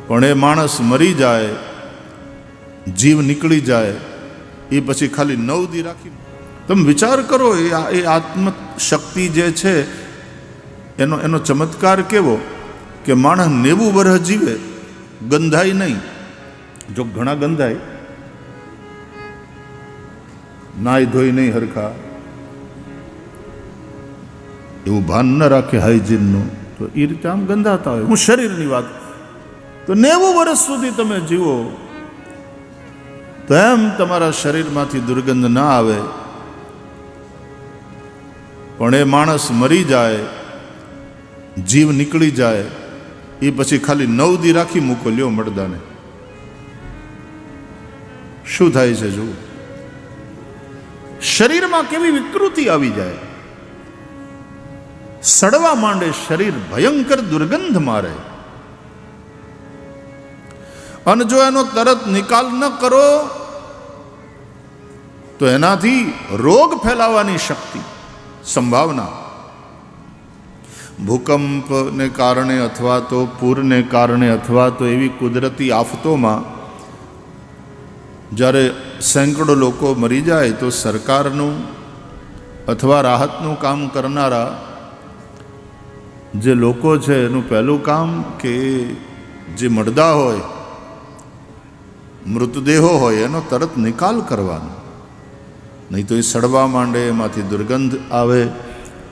પણ એ માણસ મરી જાય, જીવ નીકળી જાય, એ પછી ખાલી 9 દી રાખી. તમે વિચાર કરો, એ આત્મશક્તિ જે છે એનો ચમત્કાર કેવો કે માણસ 90 વર્ષ જીવે, ગંધાય નહીં. જો ઘણા ગંધાય, નાય ધોઈ નહીં હરખા, એવું ભાન ન રાખે હાઇજીનનું, તો એ રીતે આમ ગંધાતા હોય. હું શરીરની વાત, તો 90 વર્ષ સુધી તમે જીવો તો એમ તમારા શરીરમાંથી દુર્ગંધ ના આવે. પણ એ માણસ મરી જાય, જીવ નીકળી જાય, એ પછી ખાલી 9 દી રાખી મૂકો લ્યો મરદાને. શું થાય છે જુઓ, શરીરમાં કેવી વિકૃતિ આવી જાય, સડવા માંડે શરીર, ભયંકર દુર્ગંધ મારે. અને જો એનો તરત નિકાલ ન કરો તો એનાથી રોગ ફેલાવાની શક્તિ, સંભાવના, ભૂકંપને કારણે અથવા તો પૂરને કારણે અથવા તો એવી કુદરતી આફતોમાં જ્યારે સેંકડો લોકો મરી જાય તો સરકારનું અથવા રાહતનું કામ કરનારા જે લોકો છે એનું પહેલું કામ કે જે મરદા હોય, મૃતદેહો હોય, એનો તરત નિકાલ કરવાનો. નહીં તો એ સડવા માંડે, એમાંથી દુર્ગંધ આવે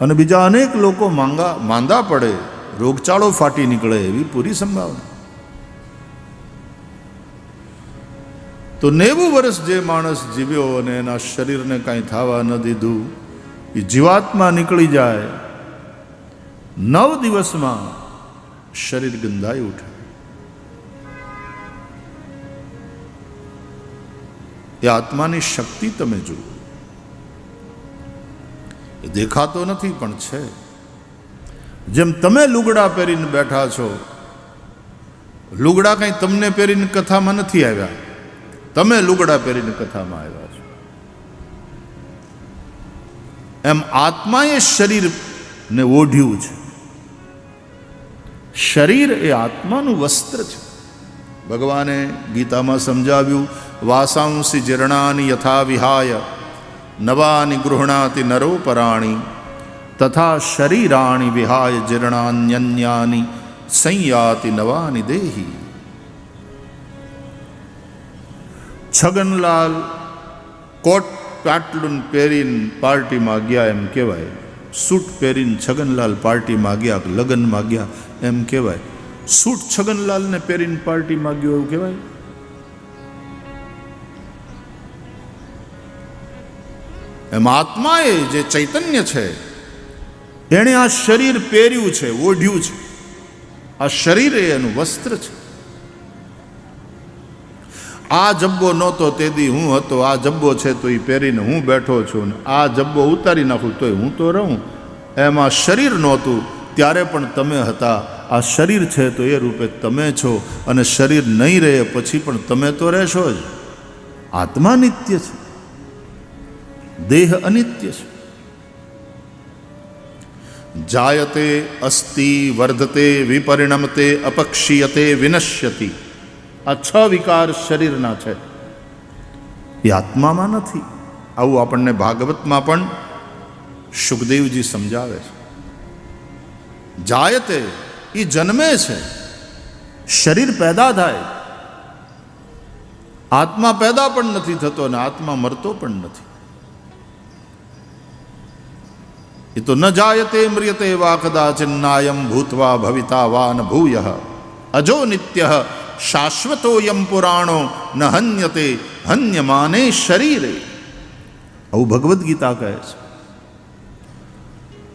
અને બીજા અનેક લોકો માંદા પડે, રોગચાળો ફાટી નીકળે, એવી પૂરી સંભાવના. તો 90 વર્ષ જે માણસ જીવ્યો અને એના શરીરને કાંઈ થવા ન દીધું, એ જીવાત્મા નીકળી જાય, 9 દિવસમાં શરીર ગંધાઈ ઉઠે. એ આત્માની શક્તિ તમે જુઓ, એ દેખાતો નથી પણ છે. જેમ તમે લુગડા પહેરીને બેઠા છો, લુગડા કંઈ તમને પહેરીને કથામાં નથી આવ્યા, તમે લુગડા પહેરીને કથામાં આવ્યા છો. એમ આત્માએ શરીરને ઓઢ્યું છે. શરીર એ આત્માનું વસ્ત્ર છે. ભગવાને ગીતામાં સમજાવ્યું, વાસાંસી જીર્ણાની યથા વિહાય નવાની ગૃહણાતિ નરોપરાણી તથા શરીરાણી વિહાય જીર્ણાન્યન્યાની સંયાતિ નવાની દેહી. છગનલાલ કોટ પાટલુન પહેરીને પાર્ટીમાં ગયા એમ કહેવાય, સૂટ પહેરીને છગનલાલ પાર્ટીમાં ગયા, લગ્નમાં ગયા એમ કહેવાય. સૂટ છગનલાલને પહેરીને પાર્ટીમાં ગયો એવું કહેવાય? એમ આત્માએ જે ચૈતન્ય છે એણે આ શરીર પહેર્યું છે, ઓઢ્યું છે. આ શરીર એ એનું વસ્ત્ર છે. આ જબ્બો નહોતો તેથી હું હતો, આ જબ્બો છે તો એ પહેરીને હું બેઠો છું, ને આ જબ્બો ઉતારી નાખું તોય હું તો રહું. એમાં શરીર નહોતું ત્યારે પણ તમે હતા. આ શરીર છે તો એ રૂપે તમે છો, અને શરીર નહીં રહે પછી પણ તમે તો રહેશો જ. આત્મા નિત્ય છે, દેહ અનિત્ય છે. જાયતે અસ્તિ વર્ધતે વિપરિણમતે અપક્ષીયતે વિનશ્યતિ. આ 6 વિકાર શરીરના છે, એ આત્મામાં નથી. આવું આપણને ભાગવતમાં પણ સુખદેવજી સમજાવે છે. જાયતે એ જન્મે છે, શરીર પેદા થાય. આત્મા પેદા પણ નથી થતો અને આત્મા મરતો પણ નથી. એ તો ન જાયતે મ્રિયતે વા કદાચિન્નાયમ ભૂત્વા ભવિતા વા ન ભૂયઃ અજો નિત્યઃ શાશ્વતોયમ પુરાણો ન હન્યતે હન્યમાને શરીરે. આવું ભગવદ્ ગીતા કહે છે.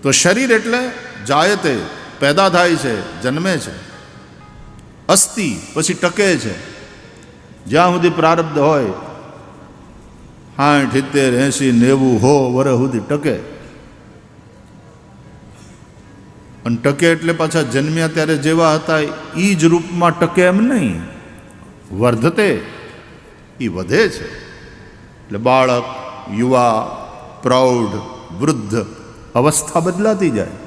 તો શરીર એટલે જાયતે, પેદા થાય છે, જન્મે છે. અસ્તિ પછી ટકે છે, જ્યાં સુધી પ્રારબ્ધ હોય, 60, 70, 80, 90, 100 વર્ષ સુધી ટકે. અને ટકે એટલે પાછા જન્મ્યા ત્યારે જેવા હતા એ જ રૂપમાં ટકે એમ નહીં. વર્ધતે એ વધે છે. એટલે બાળક, યુવા, પ્રૌઢ, વૃદ્ધ અવસ્થા બદલાતી જાય.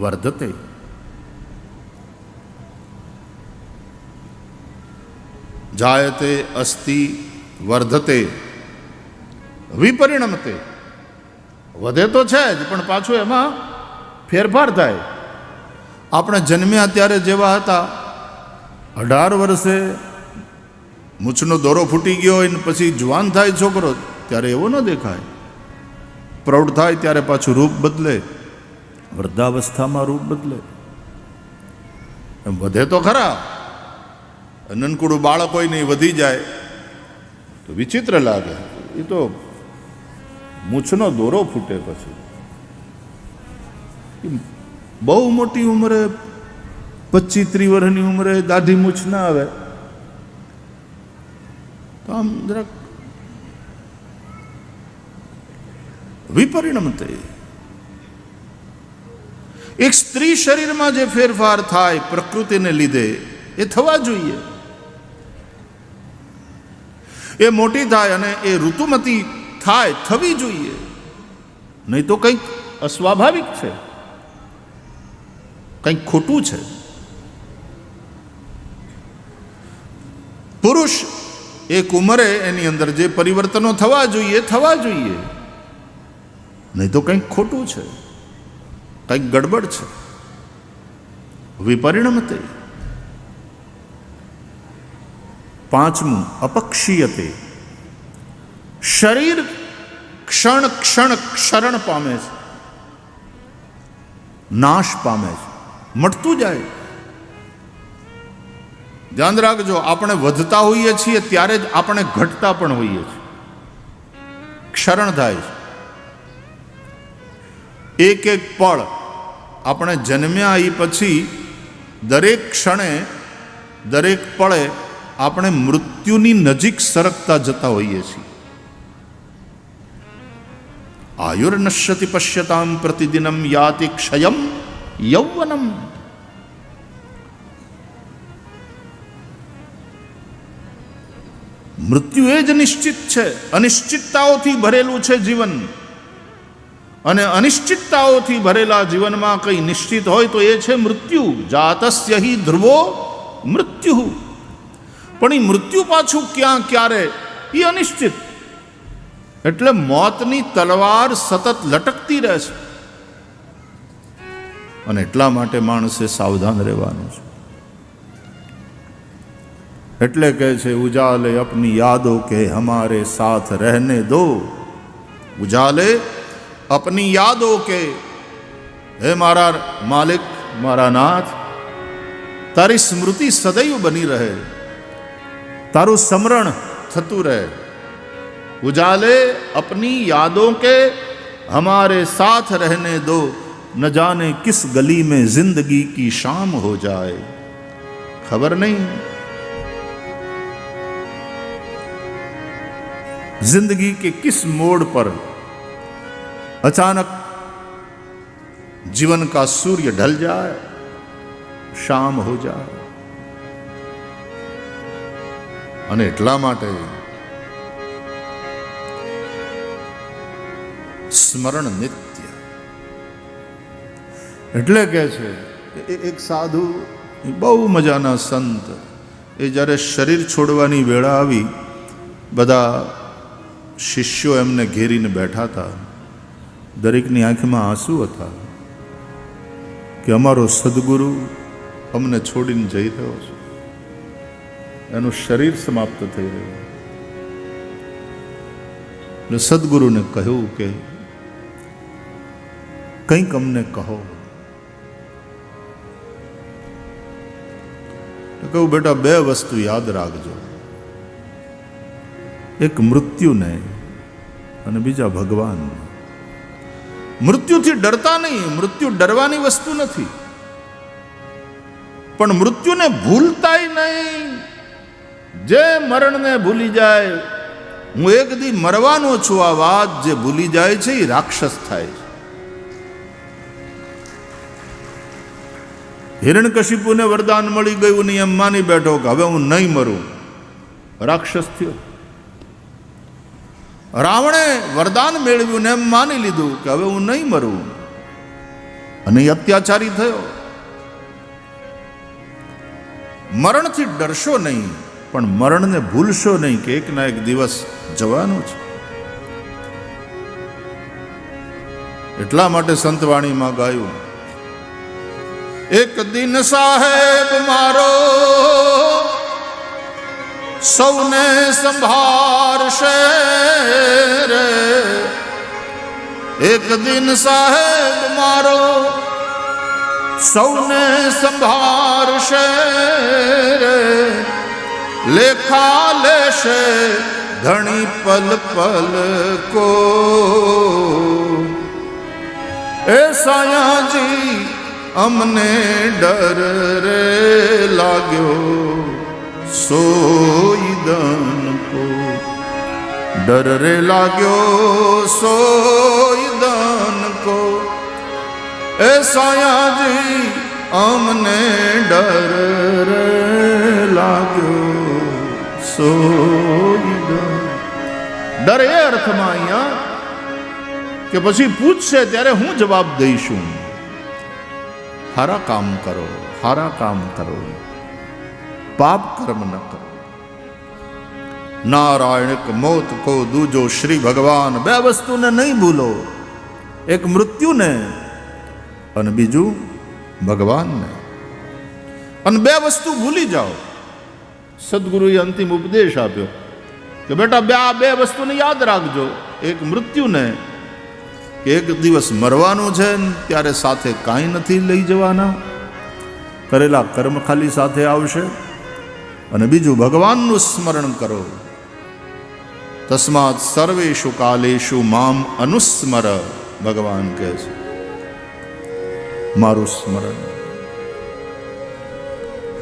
વર્ધતે જાયતે અસ્તિ વર્ધતે વિપરિણમતે. વધે તો છે જ, પણ પાછું એમાં ફેરફાર થાય. આપણે જન્મ્યા ત્યારે જેવા હતા, 18 વર્ષે મૂછનો દોરો ફૂટી ગયો હોય ને પછી જુવાન થાય છોકરો, ત્યારે એવો ન દેખાય. પ્રૌઢ થાય ત્યારે પાછું રૂપ બદલે, વૃદ્ધાવસ્થામાં રૂપ બદલે. એમ વધે તો ખરા. નનકુડું બાળક હોય ને વધી જાય તો વિચિત્ર લાગે. એ તો મૂછનો દોરો ફૂટે પછી. બહુ મોટી ઉંમરે 25-30 વર્ષની ઉંમરે દાઢી મૂછ ના આવે તો આમ જરાક વિપરિણમતે. એક સ્ત્રી શરીરમાં જે ફેરફાર થાય પ્રકૃતિને લીધે એ થવા જોઈએ. એ મોટી થાય અને એ ઋતુમતી થાય, થવી જોઈએ. નહીં તો કંઈક અસ્વાભાવિક છે, કંઈક ખોટું છે. પુરુષ એક ઉંમરે એની અંદર જે પરિવર્તનો થવા જોઈએ થવા જોઈએ, નહીં તો કંઈક ખોટું છે, કંઈક ગડબડ છે. વિપરિણમતે. 5મું અપક્ષીયતે. શરીર ક્ષણ ક્ષણ ક્ષરણ પામે છે, નાશ પામે છે, મટતું જાય. ધ્યાન રાખજો, આપણે વધતા હોઈએ છીએ ત્યારે જ આપણે ઘટતા પણ હોઈએ છીએ. ક્ષરણ થાય છે. એક એક પળ આપણે જન્મ્યા એ પછી દરેક ક્ષણે દરેક પળે આપણે મૃત્યુની નજીક સરકતા જતા હોઈએ છીએ. આયુર્નશ્યતિ પશ્યતામ પ્રતિદિનમ યાતિ ક્ષયમ યૌવનમ. મૃત્યુ એ જ નિશ્ચિત છે. અનિશ્ચિતતાઓથી ભરેલું છે જીવન, અને અનિશ્ચિતતાઓથી ભરેલા જીવનમાં કંઈ નિશ્ચિત હોય તો એ છે મૃત્યુ. જાતસ્ય હિ ધ્રુવો મૃત્યુ. પણ એ મૃત્યુ પાછું ક્યાં ક્યારે એ અનિશ્ચિત. એટલે મોતની તલવાર સતત લટકતી રહે છે. અને એટલા માટે માણસે સાવધાન રહેવાનું છે. એટલે કહે છે ઉજાલે અપની યાદો કે હમારે સાથ રહેને દો. ઉજાલે અપની યાદો કે, હે મારા માલિક, મારા નાથ, તારી સ્મૃતિ સદૈવ બની રહે, તારું સ્મરણ થતું રહે. ઉજાલે અપની યાદો કે હમારે સાથ રહેને દો, ન જાને કિસ ગલી में जिंदगी की शाम हो जाए. खबर नहीं जिंदगी के किस मोड़ पर अचानक जीवन का सूर्य ढल जाए, शाम हो जाए. અને એટલા માટે સ્મરણ નિત્ય. એટલે કે છે એક સાધુ, બહુ મજાના સંત, એ જ્યારે શરીર છોડવાની વેળા આવી, બધા શિષ્યો એમને ઘેરીને બેઠા હતા. દરેકની આંખમાં આંસુ હતા કે અમારો સદગુરુ અમને છોડીને જઈ રહ્યો છે, એનું શરીર સમાપ્ત થઈ રહ્યું. એટલે સદગુરુને કહ્યું કે કંઈક અમને કહો. કહું બેટા, 2 વસ્તુ યાદ રાખજો, એક મૃત્યુને અને બીજા ભગવાન. મૃત્યુથી ડરતા નહીં, મૃત્યુ ડરવાની વસ્તુ નથી, પણ મૃત્યુને ભૂલતાય નહીં. જે મરણને ભૂલી જાય, હું એક દી મરવાનો છું, આ વાત જે ભૂલી જાય છે એ રાક્ષસ થાય છે. હિરણ્યકશિપુને વરદાન મળી ગયું ને એમ માની બેઠો કે હવે હું નહીં મરું, રાક્ષસ થયો. રાવણે વરદાન મેળવ્યું ને એમ માની લીધું કે હવે હું નહીં મરું, અને અત્યાચારી થયો. મરણથી ડરશો નહીં, પણ મરણને ભૂલશો નહીં કે એક ના એક દિવસ જવાનું છે. એટલા માટે સંતવાણીમાં ગાયું, એક દિન સાહેબ મારો સૌને સંભાળશે રે, એક દિન સાહેબ મારો સૌને સંભાળશે રે, લેખા લેશે ધણી પલ પલ કો. એ સાયાજી અમને ડર રે લાગ્યો સોઈ દન કો, ડર રે લાગ્યો સોઈ દન કો. એ સાયાજી અમને ડર રે લાગ્યો સોઈ દન. ડર એ અર્થમાં અહીંયા કે પછી પૂછશે ત્યારે હું જવાબ દઈશું. હારા કામ કરો, હારા કામ કરો, પાપ કર્મ ન કરો. નારાયણ મોત કો દૂજો શ્રી ભગવાન. બે વસ્તુને નહીં ભૂલો, એક મૃત્યુને અને બીજું ભગવાનને. અને બે વસ્તુ ભૂલી જાઓ. સદગુરુએ અંતિમ ઉપદેશ આપ્યો કે બેટા બે વસ્તુને યાદ રાખજો, એક મૃત્યુને કે એક દિવસ મરવાનું છે ત્યારે સાથે કાંઈ નથી લઈ જવાના, કરેલા કર્મ ખાલી સાથે આવશે. અને બીજું ભગવાનનું સ્મરણ કરો. તસ્માત સર્વેષુ કાલેષુ મામ અનુસ્મર. ભગવાન કહે છે મારું સ્મરણ.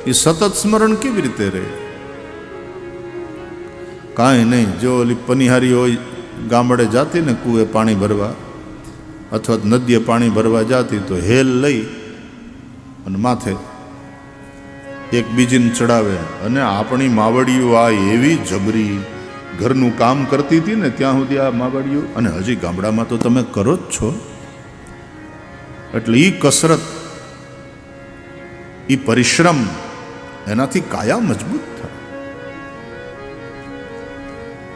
એ સતત સ્મરણ કેવી રીતે રહે? કાંઈ નહીં. જો ઓલી પનિહારી હોય ગામડે જાતી ને કૂએ પાણી ભરવા અથવા નદીએ પાણી ભરવા જાતી તો હેલ લઈ અને માથે એક બીજીને ચડાવે. અને આપણી માવડીઓ આ એવી જબરી ઘરનું કામ કરતી હતી ને ત્યાં સુધી આ માવડીઓ, અને હજી ગામડામાં તો તમે કરો જ છો. એટલે એ કસરત, એ પરિશ્રમ, એનાથી કાયા મજબૂત થાય.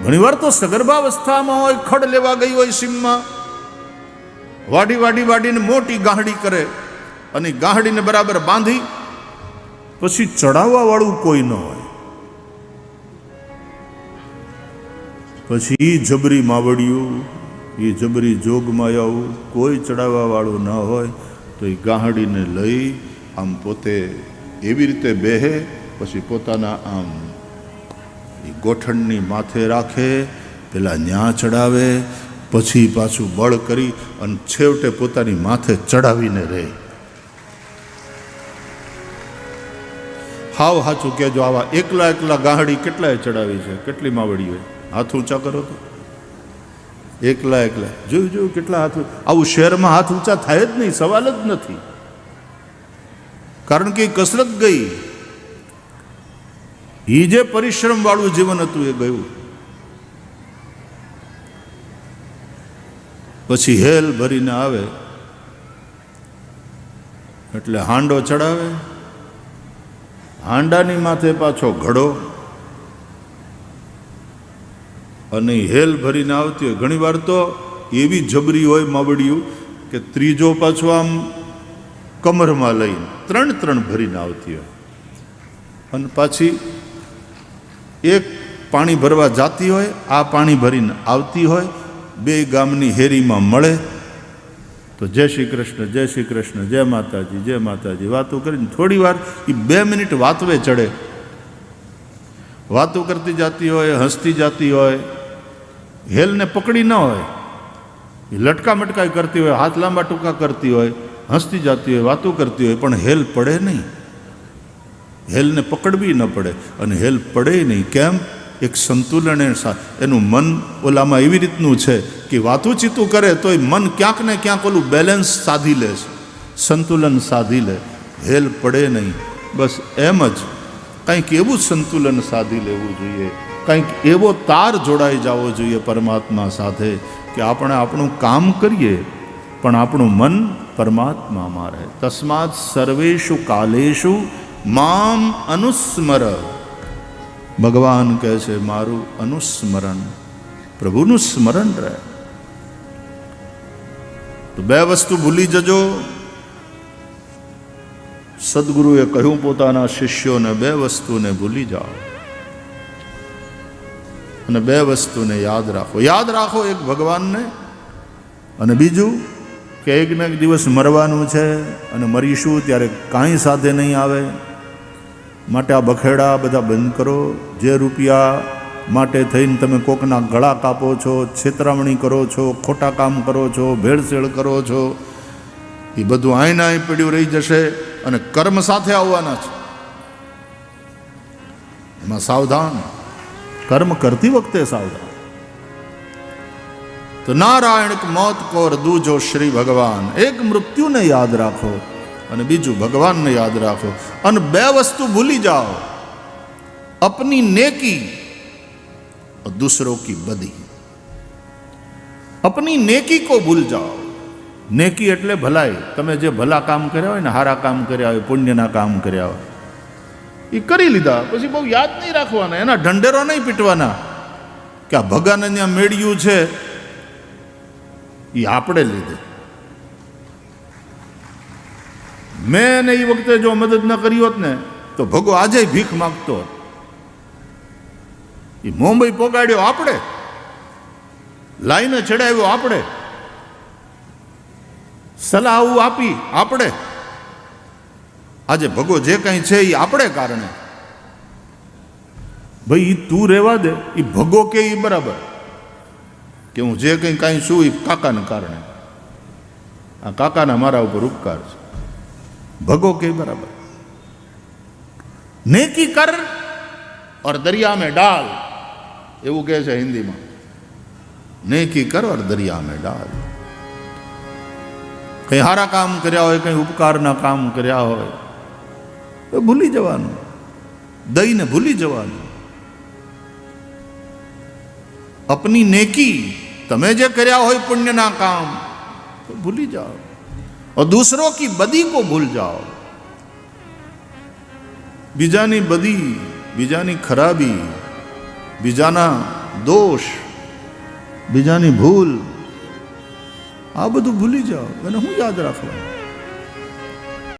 ઘણીવાર તો સગર્ભાવસ્થામાં હોય, ખડ લેવા ગઈ હોય સીમમાં, વાડીને મોટી ગાહડી કરે અને ગાહડીને બરાબર બાંધી પછી ચડાવવા વાળું કોઈ ન હોય. પછી એ જબરી માવડિયું, એ જબરી જોગમાયાઓ, કોઈ ચડાવવા વાળું ન હોય તો એ ગાહડીને લઈ આમ પોતે એવી રીતે બેહે, પછી પોતાના આમ એ ગોઠણની માથે રાખે, પેલા ન્યા ચડાવે, પછી પાછું બળ કરી અને છેવટે પોતાની માથે ચડાવીને રહે. હાવ સાચું કહેજો, આવા એકલા ગાહડી કેટલાય ચડાવી છે? કેટલી માવડી હોય? હાથ ઊંચા કરો તો. એકલા જોયું કેટલા હાથ. આવું શહેરમાં હાથ ઊંચા થાય જ નહીં, સવાલ જ નથી. કારણ કે કસરત ગઈ. એ જે પરિશ્રમ વાળું જીવન હતું એ ગયું. પછી હેલ ભરીને આવે એટલે હાંડો ચડાવે, હાંડાની માથે પાછો ઘડો, અને હેલ ભરીને આવતી હોય. ઘણી વાર તો એવી જબરી હોય માવડિયું કે ત્રીજો પાછો આમ કમરમાં લઈને ત્રણ ભરીને આવતી હોય. અને પાછી એક પાણી ભરવા જાતી હોય, આ પાણી ભરીને આવતી હોય. બે ગામની હેરીમાં મળે તો જય શ્રી કૃષ્ણ, જય માતાજી વાતો કરીને થોડી વાર એ 2 મિનિટ વાતવે ચડે. વાતો કરતી જાતી હોય, હસતી જાતી હોય, હેલને પકડી ન હોય, એ લટકા મટકાઈ કરતી હોય, હાથ લાંબા ટૂંકા કરતી હોય, હસતી જાતી હોય, વાતો કરતી હોય, પણ હેલ પડે નહીં. હેલને પકડવી ન પડે અને હેલ પડે નહીં. કેમ? એક સંતુલન એનું મન ઓલામાં એવી રીતનું છે કે વાતું ચીતું કરે તો એ મન ક્યાંક ને ક્યાંક ઓલું બેલેન્સ સાધી લે છે, સંતુલન સાધી લે. હેલ પડે નહીં. બસ એમ જ કંઈક એવું સંતુલન સાધી લેવું જોઈએ, કંઈક એવો તાર જોડાઈ જવો જોઈએ પરમાત્મા સાથે કે આપણે આપણું કામ કરીએ પણ આપણું મન પરમાત્મામાં રહે. તસ્માત સર્વેષુ કાલેષુ મામ અનુસ્મર. ભગવાન કહે છે મારું અનુસ્મરણ, પ્રભુનું સ્મરણ રહે. તો બે વસ્તુ ભૂલી જજો. સદગુરુએ કહ્યું પોતાના શિષ્યોને બે વસ્તુને ભૂલી જાઓ અને બે વસ્તુને યાદ રાખો. યાદ રાખો એક ભગવાનને, અને બીજું કે એક ને એક દિવસ મરવાનું છે અને મરીશું ત્યારે કાંઈ સાથે નહીં આવે. માટે આ બખેડા બધા બંધ કરો. જે રૂપિયા માટે થઈને તમે કોકના ગળા કાપો છો, છેતરામણી કરો છો, ખોટા કામ કરો છો, ભેળસેળ કરો છો, એ બધું આઈને અહીં પડ્યું રહી જશે અને કર્મ સાથે આવવાના છે. એમાં સાવધાન, કર્મ કરતી વખતે સાવધાન. તો નારાયણ મોત કોર દૂજો શ્રી ભગવાન. એક મૃત્યુને યાદ રાખો અને બીજું ભગવાનને યાદ રાખો. અને બે વસ્તુ ભૂલી જાઓ, અપની નેકી और दूसरों की बदी. अपनी नेकी को भूल जाओ. नेकी એટલે ભલાઈ. તમે જે ભલા કામ કર્યા હોય ને, સારા કામ કર્યા હોય, પુણ્યના કામ કર્યા હોય, એ કરી લીધા પછી બહુ યાદ નહીં રાખવાના, એના ઢંઢેરો નહીં પીટવાના કે આ ભગાને ત્યાં મેળ્યું છે એ આપણે લીધે. મેં એને એ વખતે જો મદદ ન કરી હોત ને તો ભગો આજે ભીખ માગતો હોત. એ મુંબઈ પોગાડ્યો આપણે, લાઈને ચડાવ્યો આપણે, સલાહ આપી આપણે. આજે ભગો જે કંઈ છે એ આપણે કારણે. ભાઈ તું રહેવા દે, એ ભગો કે એ બરાબર કે હું જે કંઈ કાંઈ છું એ કાકાને કારણે, આ કાકાના મારા ઉપર ઉપકાર છે. ભગો કે બરાબર. નેકી કર और दरिया में डाल, એવું કહે છે હિન્દીમાં. નેકી કર और दरिया में डाल. કંઈ સારા કામ કર્યા હોય, કંઈ ઉપકારના કામ કર્યા હોય તો ભૂલી જવાનું, દઈને ભૂલી જવાનું. અપની નેકી, તમે જે કર્યા હોય પુણ્યના કામ તો ભૂલી જાઓ. और दूसरों की बदी को भूल जाओ. બીજાની બદી, બીજાની ખરાબી, બીજાના દોષ, બીજાની ભૂલ, આ બધું ભૂલી જાઓ. એને હું યાદ રાખવાનું?